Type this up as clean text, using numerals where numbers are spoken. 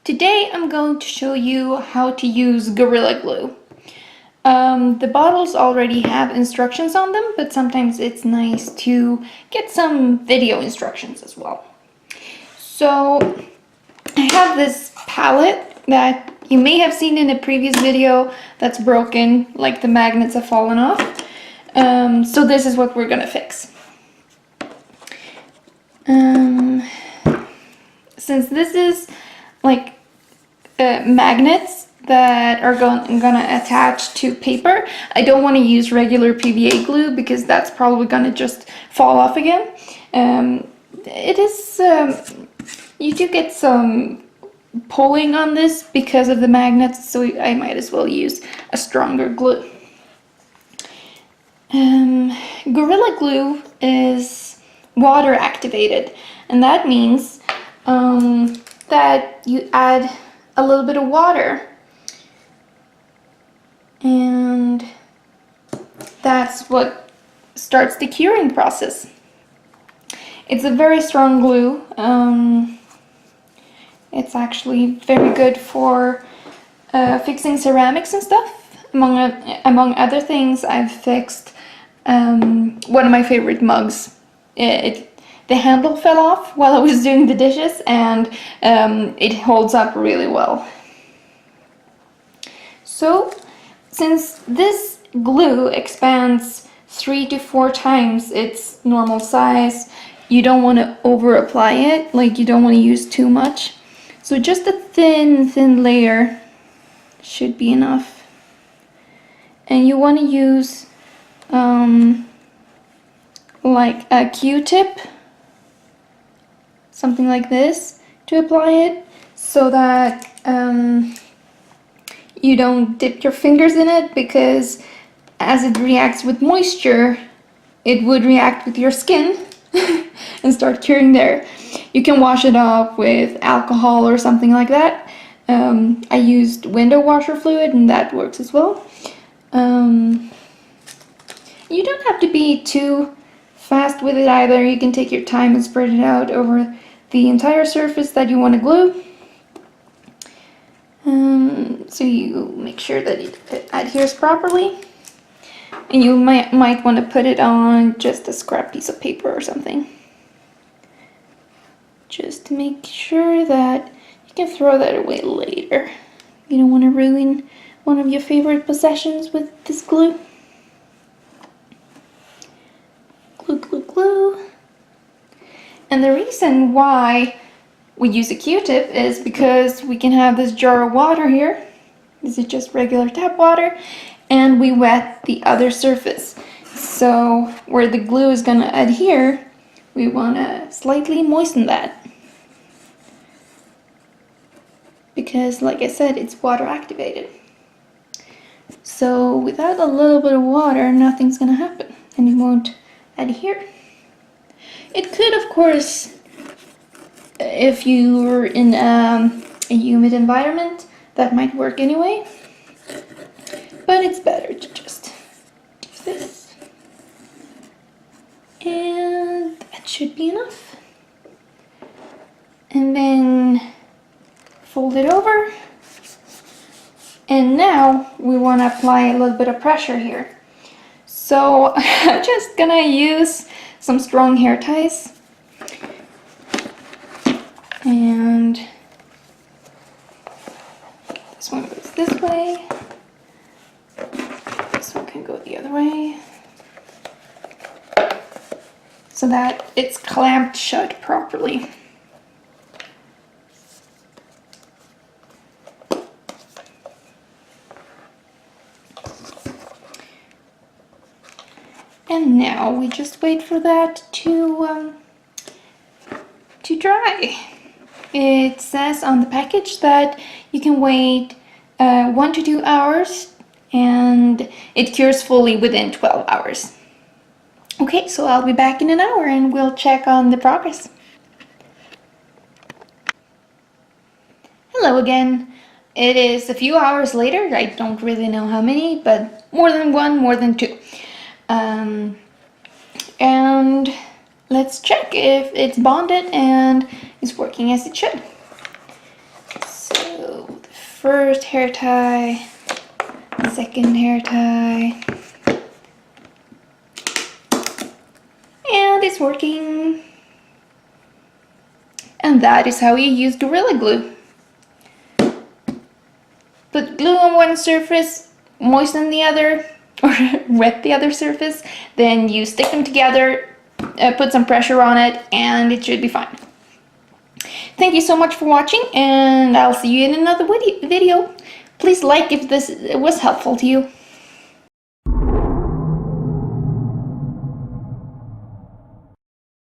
Today I'm going to show you how to use Gorilla Glue. The bottles already have instructions on them, but sometimes it's nice to get some video instructions as well. So I have this palette that you may have seen in a previous video that's broken, like the magnets have fallen off. So this is what we're gonna fix. Since this is like magnets that are gonna attach to paper, I don't want to use regular PVA glue because that's probably gonna just fall off again. It is you do get some pulling on this because of the magnets, so I might as well use a stronger glue. Gorilla Glue is water activated, and that means that you add a little bit of water, and that's what starts the curing process. It's a very strong glue. It's actually very good for fixing ceramics and stuff. Among other things, I've fixed one of my favorite mugs. The handle fell off while I was doing the dishes, and it holds up really well. So, since this glue expands 3 to 4 times its normal size, you don't want to over apply it, like you don't want to use too much. So just a thin layer should be enough. And you want to use like a Q-tip, something like this, to apply it, so that you don't dip your fingers in it, because as it reacts with moisture, it would react with your skin and start curing there. You can wash it off with alcohol or something like that. I used window washer fluid, and that works as well. You don't have to be too fast with it either. You can take your time and spread it out over the entire surface that you want to glue. So you make sure that it adheres properly. And you might want to put it on just a scrap piece of paper or something, just to make sure that you can throw that away later. You don't want to ruin one of your favorite possessions with this glue. Glue, glue, glue. And the reason why we use a Q-tip is because we can have this jar of water here. This is just regular tap water, and we wet the other surface. So where the glue is going to adhere, we want to slightly moisten that, because like I said, it's water activated. So without a little bit of water, nothing's going to happen, and it won't adhere. It could, of course, if you were in a humid environment, that might work anyway, but it's better to just do this, and that should be enough. And then fold it over, and now we want to apply a little bit of pressure here. So I'm just gonna use some strong hair ties, and this one goes this way, this one can go the other way, so that it's clamped shut properly. And now we just wait for that to dry. It says on the package that you can wait 1 to 2 hours, and it cures fully within 12 hours. Okay, so I'll be back in an hour and we'll check on the progress. Hello again. It is a few hours later. I don't really know how many, but more than 1, more than 2. And let's check if it's bonded and is working as it should. So first hair tie, second hair tie, and it's working. And that is how you use Gorilla Glue. Put glue on one surface, moisten the other, or wet the other surface, then you stick them together, put some pressure on it, and it should be fine. Thank you so much for watching, and I'll see you in another video. Please like if this was helpful to you.